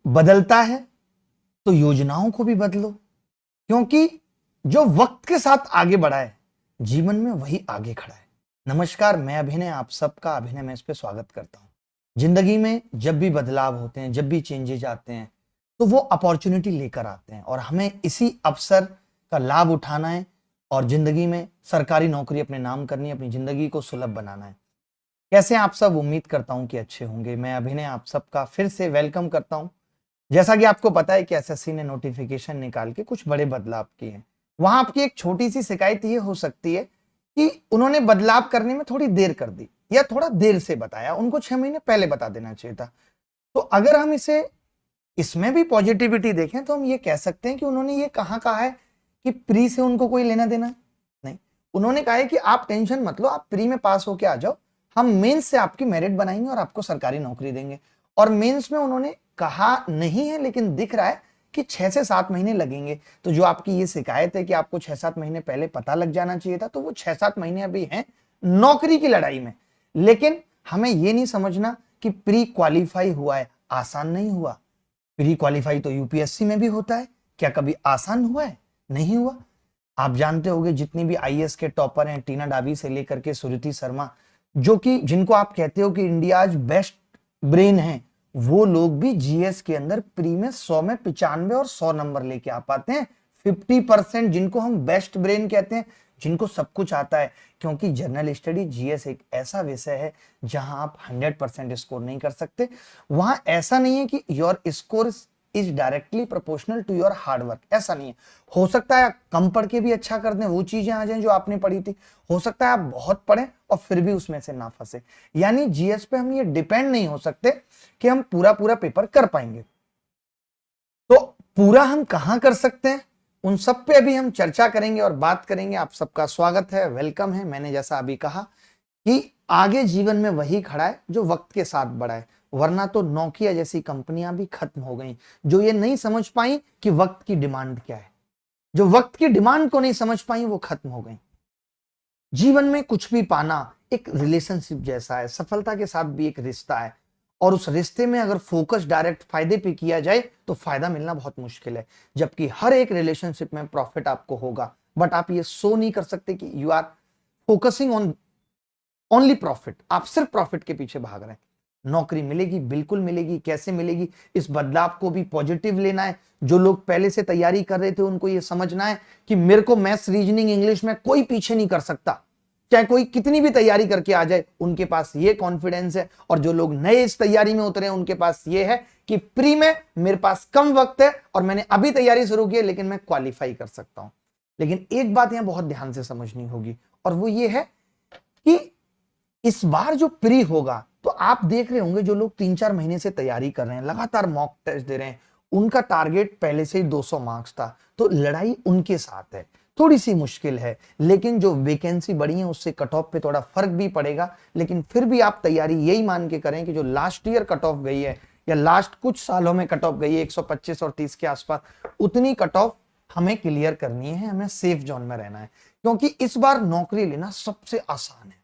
बदलता है तो योजनाओं को भी बदलो, क्योंकि जो वक्त के साथ आगे बढ़ा है जीवन में वही आगे खड़ा है। नमस्कार, मैं अभिनय, आप सबका अभिनय में इस पे स्वागत करता हूं। जिंदगी में जब भी बदलाव होते हैं, जब भी चेंजेज आते हैं, तो वो अपॉर्चुनिटी लेकर आते हैं और हमें इसी अवसर का लाभ उठाना है और जिंदगी में सरकारी नौकरी अपने नाम करनी है, अपनी जिंदगी को सुलभ बनाना है। कैसे आप सब? उम्मीद करता हूं कि अच्छे होंगे। मैं अभिनय आप सबका फिर से वेलकम करता हूं। जैसा कि आपको पता है कि एसएससी ने नोटिफिकेशन निकाल के कुछ बड़े बदलाव किए हैं। वहां आपकी एक छोटी सी शिकायत ये हो सकती है कि उन्होंने बदलाव करने में थोड़ी देर कर दी या थोड़ा देर से बताया, उनको 6 महीने पहले बता देना चाहिए था। तो अगर हम इसमें भी पॉजिटिविटी देखें तो हम ये कह सकते हैं कि उन्होंने ये कहाँ कहा है कि प्री से उनको कोई लेना देना नहीं। उन्होंने कहा है कि आप टेंशन मत लो, आप प्री में पास होके आ जाओ, हम मेंस से आपकी मेरिट बनाएंगे और आपको सरकारी नौकरी देंगे। और मेंस में उन्होंने कहा नहीं है, लेकिन दिख रहा है कि 6 से 7 महीने लगेंगे। तो जो आपकी ये शिकायत है कि आपको 6-7 महीने पहले पता लग जाना चाहिए था, तो वो 6-7 महीने अभी हैं नौकरी की लड़ाई में। लेकिन हमें ये नहीं समझना कि प्री क्वालिफाई हुआ है, आसान नहीं हुआ। प्री क्वालिफाई तो यूपीएससी में भी होता है, क्या कभी आसान हुआ है? नहीं हुआ। आप जानते होंगे जितनी भी आईएएस के टॉपर हैं, टीना डाबी से लेकर के सुरुचि शर्मा, जो कि जिनको आप कहते हो कि इंडिया आज बेस्ट ब्रेन है, वो लोग भी जीएस के अंदर प्री में 100 में 95 और 100 नंबर लेके आ पाते हैं। 50% जिनको हम बेस्ट ब्रेन कहते हैं, जिनको सब कुछ आता है। क्योंकि जनरल स्टडी जीएस एक ऐसा विषय है जहां आप 100% स्कोर नहीं कर सकते। वहां ऐसा नहीं है कि your score is directly proportional to your hard work, ऐसा नहीं है। हो सकता है कम पढ़ के भी अच्छा कर दें, वो चीजें आ जाएं जो आपने पढ़ी थी। हो सकता है आप बहुत पढ़ें और फिर भी उसमें से ना फंसे। यानी जीएस पे हम ये डिपेंड नहीं हो सकते कि हम पूरा पूरा पेपर कर पाएंगे। तो पूरा हम कहां कर सकते हैं, उन सब पे अभी हम चर्चा करेंगे और बात करेंगे। आप सबका स्वागत है, वेलकम है। मैंने जैसा अभी कहा कि आगे जीवन में वही खड़ा है जो वक्त के साथ बढ़ा है, वरना तो नोकिया जैसी कंपनियां भी खत्म हो गई, जो ये नहीं समझ पाई कि वक्त की डिमांड क्या है। जो वक्त की डिमांड को नहीं समझ पाई वो खत्म हो गई। जीवन में कुछ भी पाना एक रिलेशनशिप जैसा है, सफलता के साथ भी एक रिश्ता है। और उस रिश्ते में अगर फोकस डायरेक्ट फायदे पे किया जाए तो फायदा मिलना बहुत मुश्किल है। जबकि हर एक रिलेशनशिप में प्रॉफिट आपको होगा, बट आप ये शो नहीं कर सकते कि you are focusing on only profit. आप सिर्फ प्रॉफिट के पीछे भाग रहे हैं। नौकरी मिलेगी, बिल्कुल मिलेगी। कैसे मिलेगी? इस बदलाव को भी पॉजिटिव लेना है। जो लोग पहले से तैयारी कर रहे थे उनको यह समझना है कि मेरे को मैथ्स, रीजनिंग, इंग्लिश में कोई पीछे नहीं कर सकता, चाहे कोई कितनी भी तैयारी करके आ जाए। उनके पास ये कॉन्फिडेंस है। और जो लोग नए इस तैयारी में उतरे हैं उनके पास ये है कि प्री में मेरे पास कम वक्त है और मैंने अभी तैयारी शुरू की है, लेकिन मैं क्वालिफाई कर सकता हूं। लेकिन एक बात यहां बहुत ध्यान से समझनी होगी, और वो ये है कि इस बार जो प्री होगा, तो आप देख रहे होंगे जो लोग 3-4 महीने से तैयारी कर रहे हैं, लगातार मॉक टेस्ट दे रहे हैं, उनका टारगेट पहले से ही 200 मार्क्स था। तो लड़ाई उनके साथ है, थोड़ी सी मुश्किल है। लेकिन जो वैकेंसी बढ़ी है उससे कट ऑफ पे थोड़ा फर्क भी पड़ेगा। लेकिन फिर भी आप तैयारी यही मान के करें कि जो लास्ट ईयर कट ऑफ गई है या लास्ट कुछ सालों में कट ऑफ गई है 125 और 30 के आसपास, उतनी कट ऑफ हमें क्लियर करनी है। हमें सेफ जोन में रहना है, क्योंकि इस बार नौकरी लेना सबसे आसान है।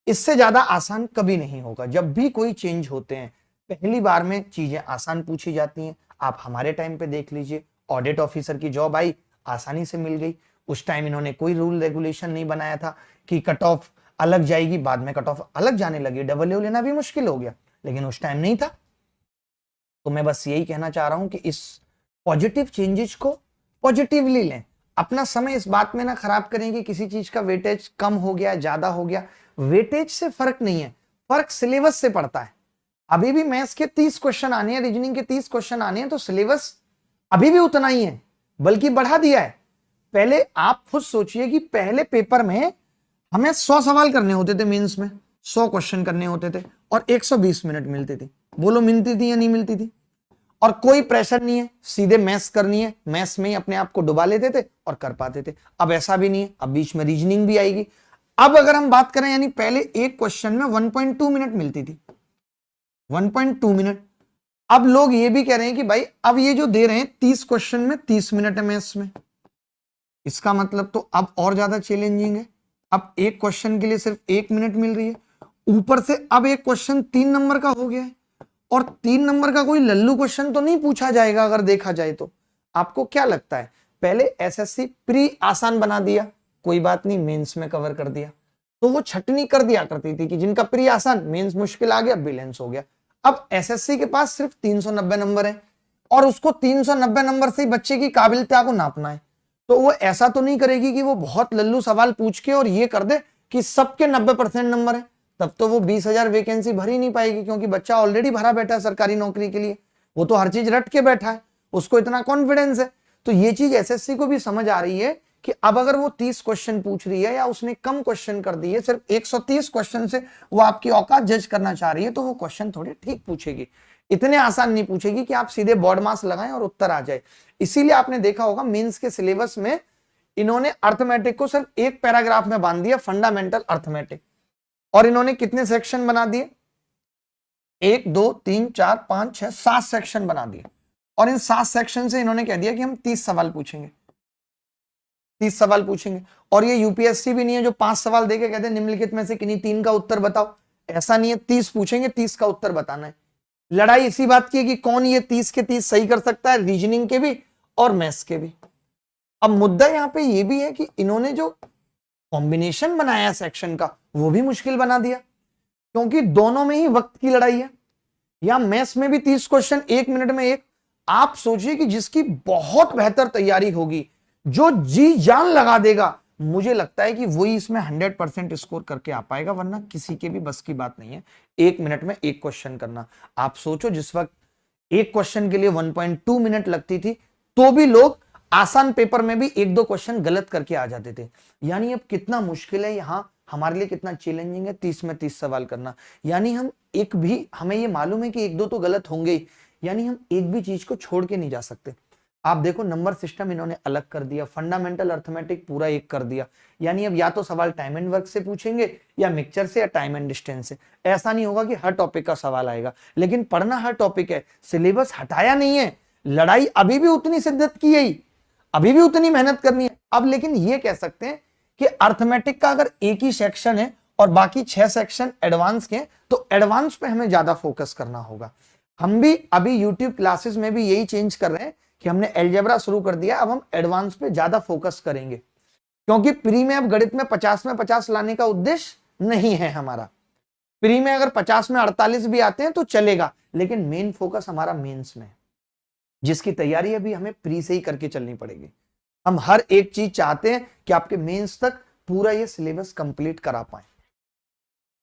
इससे ज्यादा आसान कभी नहीं होगा। जब भी कोई चेंज होते हैं, पहली बार में चीजें आसान पूछी जाती हैं। आप हमारे टाइम पे देख लीजिए, ऑडिट ऑफिसर की जॉब आई, आसानी से मिल गई। उस टाइम इन्होंने कोई रूल रेगुलेशन नहीं बनाया था कि कट ऑफ अलग जाएगी, बाद में कट ऑफ अलग जाने लगी, डब्ल्यू लेना भी मुश्किल हो गया, लेकिन उस टाइम नहीं था। तो मैं बस यही कहना चाह रहा हूं कि इस पॉजिटिव चेंजेस को पॉजिटिवली लें। अपना समय इस बात में ना खराब करें कि किसी चीज का वेटेज कम हो गया, ज्यादा हो गया। वेटेज से फर्क नहीं है, फर्क सिलेबस से पड़ता है। अभी भी मैथ्स के 30 क्वेश्चन आने हैं, रीजनिंग के 30 क्वेश्चन आने हैं, तो सिलेबस अभी भी उतना ही है, बल्कि बढ़ा दिया है। पहले आप खुद सोचिए कि पहले पेपर में हमें 100 सवाल करने होते थे, मेंस में 100 क्वेश्चन करने होते थे और 120 मिनट मिलती थी। बोलो मिलती थी या नहीं मिलती थी? और कोई प्रेशर नहीं है, सीधे मैथ्स करनी है, मैथ्स में ही अपने आप को डुबा लेते थे और कर पाते थे। अब ऐसा भी नहीं है, अब बीच में रीजनिंग भी आएगी। अब अगर हम बात करें, यानी पहले एक क्वेश्चन में 1.2 मिनट मिलती थी, 1.2 मिनट। अब लोग ये भी कह रहे हैं कि भाई अब ये जो दे रहे हैं 30 क्वेश्चन में 30 मिनट है मैथ्स में, इसका मतलब तो अब और ज्यादा चैलेंजिंग है। अब एक क्वेश्चन के लिए सिर्फ 1 मिनट मिल रही है, ऊपर से अब एक क्वेश्चन 3 नंबर का हो गया है। और 3 नंबर का कोई लल्लू क्वेश्चन तो नहीं पूछा जाएगा अगर देखा जाए तो। आपको क्या लगता है, पहले एसएससी प्री आसान बना दिया, कोई बात नहीं, मेंस में कवर कर दिया, तो वो छटनी कर दिया करती थी कि जिनका प्री आसान, मेंस मुश्किल आ गया, बैलेंस हो गया। अब एसएससी के पास सिर्फ 390 नंबर है और उसको 390 नंबर से ही बच्चे की काबिलियत को नापना है, तो वो ऐसा तो नहीं करेगी कि वो बहुत लल्लू सवाल पूछ के और ये कर दे कि सबके 90% नंबर है, तब तो वो 20,000 वैकेंसी भर ही नहीं पाएगी, क्योंकि बच्चा ऑलरेडी भरा बैठा है सरकारी नौकरी के लिए, वो तो हर चीज रट के बैठा है, उसको इतना कॉन्फिडेंस है। तो ये चीज एसएससी को भी समझ आ रही है कि अब अगर वो 30 क्वेश्चन पूछ रही है या उसने कम क्वेश्चन कर दिए, सिर्फ 130 क्वेश्चन से वो आपकी औकात जज करना चाह रही है, तो वो क्वेश्चन थोड़े ठीक पूछेगी, इतने आसान नहीं पूछेगी कि आप सीधे बोर्ड मार्क्स लगाएं और उत्तर आ जाए। इसीलिए आपने देखा होगा मेंस के सिलेबस में इन्होंने अर्थमेटिक को सिर्फ एक पैराग्राफ में बांध दिया, फंडामेंटल अर्थमेटिक, और इन्होंने कितने सेक्शन बना दिए, 1 2 3 4 5 6 7 सेक्शन बना दिए, और इन 7 सेक्शन से इन्होंने कह दिया कि हम 30 सवाल पूछेंगे, 30 सवाल पूछेंगे। और ये यूपीएससी भी नहीं है जो 5 सवाल देके कहते हैं निम्नलिखित में से किन्हीं 3 का उत्तर बताओ, ऐसा नहीं है, 30 पूछेंगे, 30 का उत्तर बताना है। लड़ाई इसी बात की है कि कौन ये 30 के 30 सही कर सकता है, रीजनिंग के भी और मैथ्स के भी। अब मुद्दा यहां पे ये भी है कि इन्होंने जो कॉम्बिनेशन बनाया सेक्शन का वो भी मुश्किल बना दिया, क्योंकि दोनों में ही वक्त की लड़ाई है। या मैथ्स में भी 30 क्वेश्चन 1 मिनट में एक। आप सोचिए कि जिसकी बहुत बेहतर तैयारी होगी, जो जी जान लगा देगा, मुझे लगता है कि वही इसमें 100% स्कोर करके आ पाएगा, वरना किसी के भी बस की बात नहीं है 1 मिनट में एक क्वेश्चन करना। आप सोचो जिस वक्त एक क्वेश्चन के लिए 1.2 मिनट लगती थी, तो भी लोग आसान पेपर में भी 1-2 क्वेश्चन गलत करके आ जाते थे। यानी अब कितना मुश्किल है, यहां हमारे लिए कितना चैलेंजिंग है 30 में 30 सवाल करना। यानी हमें ये मालूम है कि 1-2 तो गलत होंगे ही, यानी हम एक भी चीज को छोड़ के नहीं जा सकते। आप देखो नंबर सिस्टम इन्होंने अलग कर दिया, फंडामेंटल अर्थमेटिक पूरा एक कर दिया, यानी अब या तो सवाल टाइम एंड वर्क से पूछेंगे या मिक्सचर से या टाइम एंड डिस्टेंस से। ऐसा नहीं होगा कि हर टॉपिक का सवाल आएगा, लेकिन पढ़ना हर टॉपिक है, सिलेबस हटाया नहीं है, लड़ाई अभी भी उतनी शिद्दत की है, अभी भी उतनी मेहनत करनी है। अब लेकिन ये कह सकते हैं कि अर्थमेटिक का अगर एक ही सेक्शन है और बाकी 6 सेक्शन एडवांस के, तो एडवांस पे हमें ज्यादा फोकस करना होगा। हम भी अभी यूट्यूब क्लासेस में भी यही चेंज कर रहे हैं कि हमने अलजेब्रा शुरू कर दिया, अब हम एडवांस पे ज्यादा फोकस करेंगे, क्योंकि प्री में अब गणित में 50 में 50 लाने का उद्देश्य नहीं है हमारा। प्री में अगर 50 में 48 भी आते हैं तो चलेगा, लेकिन मेन फोकस हमारा मेंस में, जिसकी तैयारी अभी हमें प्री से ही करके चलनी पड़ेगी। हम हर एक चीज चाहते हैं कि आपके मेंस तक पूरा ये सिलेबस कंप्लीट करा पाए।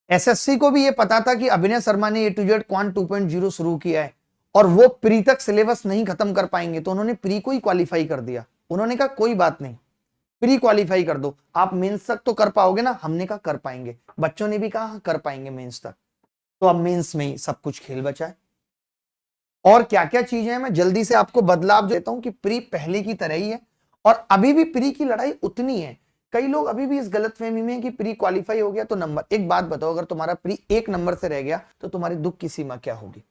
एसएससी को भी ये पता था कि अभिनय शर्मा ने A to Z क्वांट 2.0 शुरू किया है और वो प्री तक सिलेबस नहीं खत्म कर पाएंगे, तो उन्होंने प्री को ही क्वालिफाई कर दिया। उन्होंने कहा कोई बात नहीं, प्री क्वालिफाई कर दो, आप मेंस तक तो कर पाओगे ना। हमने कहा कर पाएंगे, बच्चों ने भी कहा कर पाएंगे मेंस तक। तो अब मेंस में ही सब कुछ खेल बचा है। और क्या क्या चीजें हैं मैं जल्दी से आपको बदलाव देता हूं कि प्री पहले की तरह ही है और अभी भी प्री की लड़ाई उतनी है। कई लोग अभी भी इस गलतफहमी में कि प्री क्वालिफाई हो गया तो नंबर, एक बात बताओ, अगर तुम्हारा प्री 1 नंबर से रह गया तो तुम्हारी दुख की सीमा क्या होगी?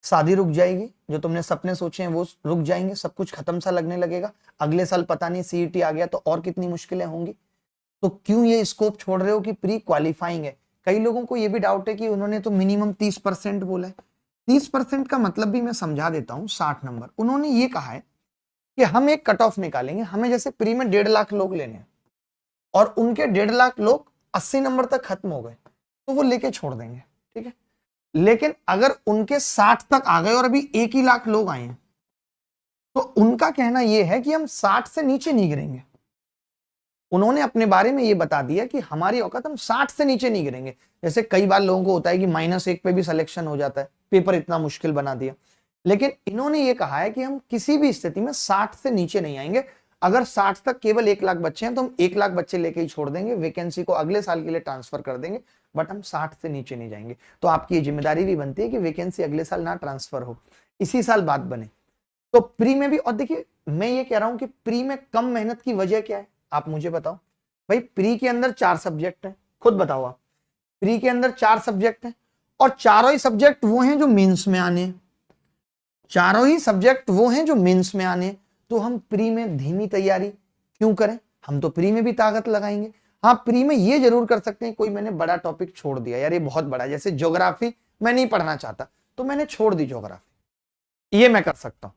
शादी रुक जाएगी, जो तुमने सपने सोचे हैं वो रुक जाएंगे, सब कुछ खत्म सा लगने लगेगा। अगले साल पता नहीं सीईटी आ गया तो और कितनी मुश्किलें होंगी। तो क्यों ये स्कोप छोड़ रहे हो कि प्री क्वालिफाइंग है? कई लोगों को ये भी डाउट है कि उन्होंने तो मिनिमम 30% बोला है। 30% का मतलब भी मैं समझा देता हूं, 60 नंबर। उन्होंने ये कहा है कि हम एक कट ऑफ निकालेंगे, हमें जैसे प्री में 1.5 लाख लोग लेने हैं और उनके 1.5 लाख लोग 80 नंबर तक खत्म हो गए तो वो लेके छोड़ देंगे, ठीक है। लेकिन अगर उनके 60 तक आ गए और अभी 1 ही लाख लोग आए हैं तो उनका कहना यह है कि हम 60 से नीचे नहीं गिरेंगे। उन्होंने अपने बारे में यह बता दिया कि हमारी औकात, हम 60 से नीचे नहीं गिरेंगे। जैसे कई बार लोगों को होता है कि -1 पे भी सिलेक्शन हो जाता है, पेपर इतना मुश्किल बना दिया। लेकिन इन्होंने ये कहा है कि हम किसी भी स्थिति में 60 से नीचे नहीं आएंगे। अगर 60 तक केवल 1 लाख बच्चे हैं तो हम 1 लाख बच्चे लेके ही छोड़ देंगे, वैकेंसी को अगले साल के लिए ट्रांसफर कर देंगे, बट हम 60 से नीचे नहीं जाएंगे। तो आपकी ये जिम्मेदारी भी बनती है कि वैकेंसी अगले साल ना ट्रांसफर हो, इसी साल बात बने। तो प्री में भी, और देखिए मैं ये कह रहा हूं कि प्री में कम मेहनत की वजह क्या है, आप मुझे बताओ भाई। प्री के अंदर 4 सब्जेक्ट है, खुद बताओ आप। प्री के अंदर 4 सब्जेक्ट है और चारों ही सब्जेक्ट वो हैं जो मेंस में आने हैं, चारों ही सब्जेक्ट वो हैं जो मेंस में आने हैं। तो हम प्री में धीमी तैयारी क्यों करें? हम तो प्री में भी ताकत लगाएंगे। हाँ, प्री में ये जरूर कर सकते हैं, कोई मैंने बड़ा टॉपिक छोड़ दिया, यार ये बहुत बड़ा, जैसे ज्योग्राफी मैं नहीं पढ़ना चाहता, तो मैंने छोड़ दी ज्योग्राफी, ये मैं कर सकता हूं।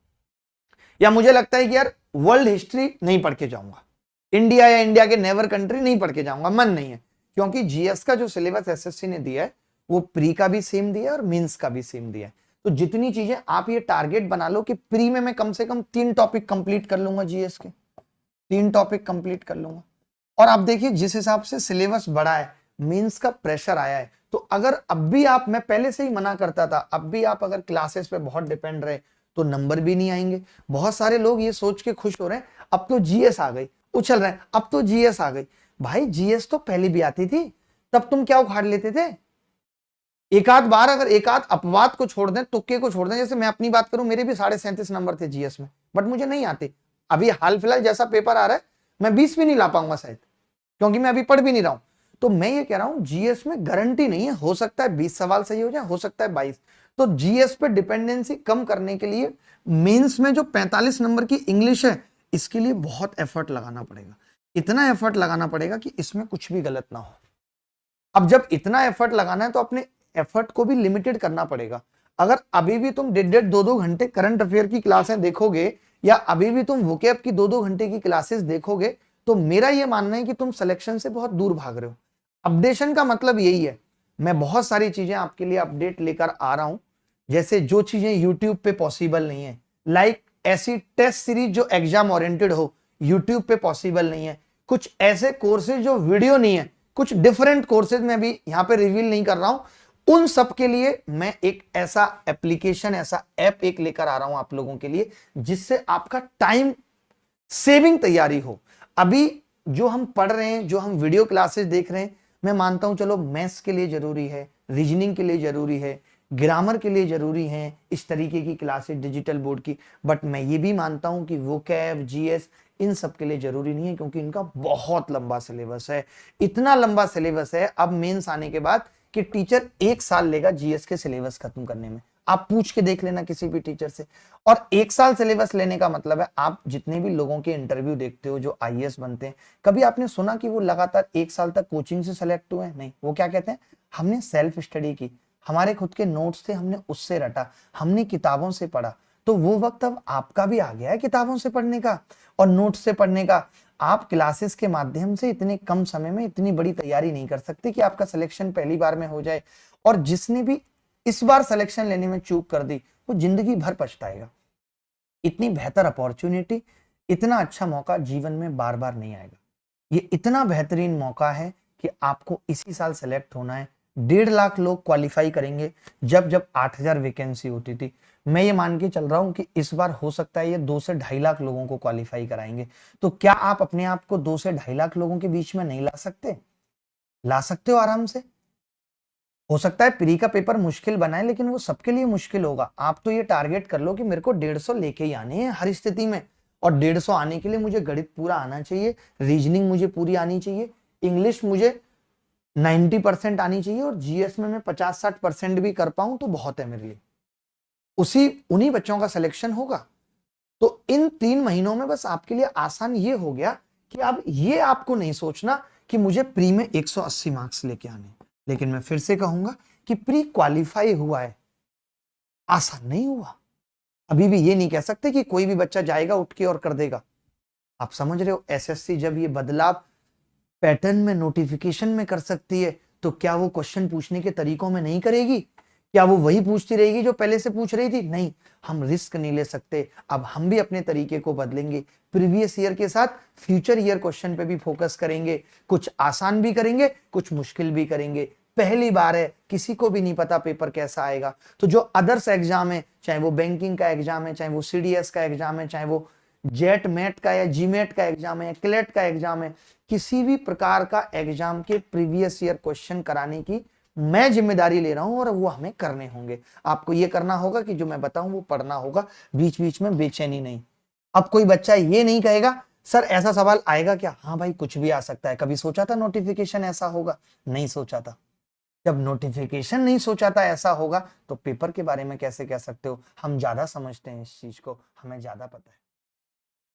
या मुझे लगता है कि यार वर्ल्ड हिस्ट्री नहीं पढ़ के जाऊंगा, इंडिया या इंडिया के नेबर कंट्री नहीं पढ़ के जाऊंगा, मन नहीं है, क्योंकि जीएस का जो सिलेबस एसएससी ने दिया है वो प्री का भी सेम दिया है और मेंस का भी सेम दिया है। तो जितनी चीजें आप ये टारगेट बना लो कि प्री में मैं कम से कम 3 टॉपिक कंप्लीट कर लूंगा, जीएस के 3 टॉपिक कंप्लीट कर लूंगा। और आप देखिए जिस हिसाब से सिलेबस बढ़ा है, मेंस का प्रेशर आया है, तो अगर अब भी आप, मैं पहले से ही मना करता था, अब भी आप अगर क्लासेस पे बहुत डिपेंड रहे तो नंबर भी नहीं आएंगे। बहुत सारे लोग ये सोच के खुश हो रहे हैं अब तो जीएस आ गई, उछल रहे हैं अब तो जीएस आ गई। भाई जीएस तो पहले भी आती थी, तब तुम क्या उखाड़ लेते थे? एक आध बार अगर एक आध अपवाद को छोड़ दें, तुक्के को छोड़ दें, जैसे मैं अपनी बात करूं, मेरे भी 37.5 नंबर थे जीएस में, बट मुझे नहीं आते। अभी हाल फिलहाल जैसा पेपर आ रहा है मैं 20 भी नहीं ला पाऊंगा शायद, क्योंकि मैं अभी पढ़ भी नहीं रहा हूं। तो मैं ये कह रहा हूं जीएस में गारंटी नहीं है, हो सकता है 20 सवाल सही हो जाए, हो सकता है 22। तो जीएस पे डिपेंडेंसी कम करने के लिए मेंस में जो 45 नंबर की इंग्लिश है, इसके लिए बहुत एफर्ट लगाना पड़ेगा, इतना एफर्ट लगाना पड़ेगा कि इसमें कुछ भी गलत ना हो। अब जब इतना एफर्ट लगाना है तो अपने एफर्ट को भी लिमिटेड करना पड़ेगा। अगर अभी भी तुम 1.5-2 घंटे करंट अफेयर की क्लासें देखोगे, या अभी भी तुम वोकैब की 2-2 घंटे की क्लासेस देखोगे, तो मेरा यह मानना है कि तुम सिलेक्शन से बहुत दूर भाग रहे हो। अपडेशन का मतलब यही है, मैं बहुत सारी चीजें आपके लिए अपडेट लेकर आ रहा हूं, जैसे जो चीजें यूट्यूब पे पॉसिबल नहीं है, लाइक ऐसी टेस्ट सीरीज जो एग्जाम ओरिएंटेड हो, यूट्यूब पे पॉसिबल नहीं है। कुछ ऐसे कोर्सेज जो वीडियो नहीं है, कुछ डिफरेंट कोर्सेज में भी यहां पे रिवील नहीं कर रहा हूं, उन सब के लिए मैं एक ऐसा एप्लीकेशन, ऐसा ऐप एक लेकर आ रहा हूं आप लोगों के लिए, जिससे आपका टाइम सेविंग तैयारी हो। अभी जो हम पढ़ रहे हैं, जो हम वीडियो क्लासेस देख रहे हैं, मैं मानता हूं चलो मैथ्स के लिए जरूरी है, रीजनिंग के लिए जरूरी है, ग्रामर के लिए जरूरी है इस तरीके की क्लासेस डिजिटल बोर्ड की, बट मैं ये भी मानता हूं कि वोकैब, जीएस इन सब के लिए जरूरी नहीं है, क्योंकि इनका बहुत लंबा सिलेबस है। इतना लंबा सिलेबस है अब मेंस आने के बाद कि टीचर 1 साल लेगा जीएस के सिलेबस खत्म करने में। आप पूछ के देख लेना किसी भी टीचर से। और 1 साल सिलेबस लेने का मतलब है, आप जितने भी लोगों के इंटरव्यू देखते हो जो आईएएस बनते हैं, कभी आपने सुना कि वो लगातार 1 साल तक कोचिंग से सेलेक्ट हुए? नहीं। वो क्या कहते हैं, हमने सेल्फ स्टडी की, हमारे खुद के नोट्स थे, हमने उससे रटा, हमने किताबों से पढ़ा। तो वो वक्त अब आपका भी आ गया है किताबों से पढ़ने का और नोट्स से पढ़ने का। आप क्लासेस के माध्यम से इतने कम समय में इतनी बड़ी तैयारी नहीं कर सकते कि आपका सिलेक्शन पहली बार में हो जाए। और जिसने भी इस बार सिलेक्शन लेने में चूक कर दी, वो जिंदगी भर पछताएगा। इतनी बेहतर अपॉर्चुनिटी, इतना अच्छा मौका जीवन में बार बार नहीं आएगा। ये इतना बेहतरीन मौका है कि आपको इसी साल सेलेक्ट होना है। 1.5 लाख लोग क्वालिफाई करेंगे, जब 8,000 वैकेंसी होती थी। मैं ये मान के चल रहा हूं कि इस बार हो सकता है ये 2 से 2.5 लाख लोगों को क्वालिफाई कराएंगे। तो क्या आप अपने आप को 2 से 2.5 लाख लोगों के बीच में नहीं ला सकते? ला सकते हो आराम से। हो सकता है प्री का पेपर मुश्किल बनाए, लेकिन वो सबके लिए मुश्किल होगा। आप तो ये टारगेट कर लो कि मेरे को 150 लेके ही आने हैं हर स्थिति में, और 150 आने के लिए मुझे गणित पूरा आना चाहिए, रीजनिंग मुझे पूरी आनी चाहिए, इंग्लिश मुझे 90% आनी चाहिए, और जीएस में मैं 50-60% भी कर पाऊं तो बहुत है मेरे लिए। उन्हीं बच्चों का सिलेक्शन होगा। तो इन 3 महीनों में बस आपके लिए आसान ये हो गया कि अब ये आपको नहीं सोचना कि मुझे प्री में 180 मार्क्स लेके आने। लेकिन मैं फिर से कहूंगा कि प्री क्वालिफाई हुआ है, आसान नहीं हुआ। अभी भी ये नहीं कह सकते कि कोई भी बच्चा जाएगा उठ के और कर देगा। आप समझ रहे हो, एसएससी जब ये बदलाव पैटर्न में, नोटिफिकेशन में कर सकती है, तो क्या वो क्वेश्चन पूछने के तरीकों में नहीं करेगी? क्या वो वही पूछती रहेगी जो पहले से पूछ रही थी? नहीं, हम रिस्क नहीं ले सकते। अब हम भी अपने तरीके को बदलेंगे, प्रीवियस ईयर के साथ फ्यूचर ईयर क्वेश्चन पे भी फोकस करेंगे। कुछ आसान भी करेंगे, कुछ मुश्किल भी करेंगे। पहली बार है, किसी को भी नहीं पता पेपर कैसा आएगा। तो जो अदर्स एग्जाम है, चाहे वो बैंकिंग का एग्जाम है, चाहे वो सीडीएस का एग्जाम है, चाहे वो जेट मैट का या जीमेट का एग्जाम है या क्लेट का एग्जाम है, किसी भी प्रकार का एग्जाम के प्रीवियस ईयर क्वेश्चन कराने की मैं जिम्मेदारी ले रहा हूं, और वो हमें करने होंगे। आपको ये करना होगा कि जो मैं बताऊं वो पढ़ना होगा, बीच बीच में बेचैनी नहीं। अब कोई बच्चा ये नहीं कहेगा सर ऐसा सवाल आएगा क्या? हाँ भाई, कुछ भी आ सकता है। कभी सोचा था नोटिफिकेशन ऐसा होगा? नहीं सोचा था। जब नोटिफिकेशन नहीं सोचा था ऐसा होगा, तो पेपर के बारे में कैसे कह सकते हो? हम ज्यादा समझते हैं इस चीज को, हमें ज्यादा पता है।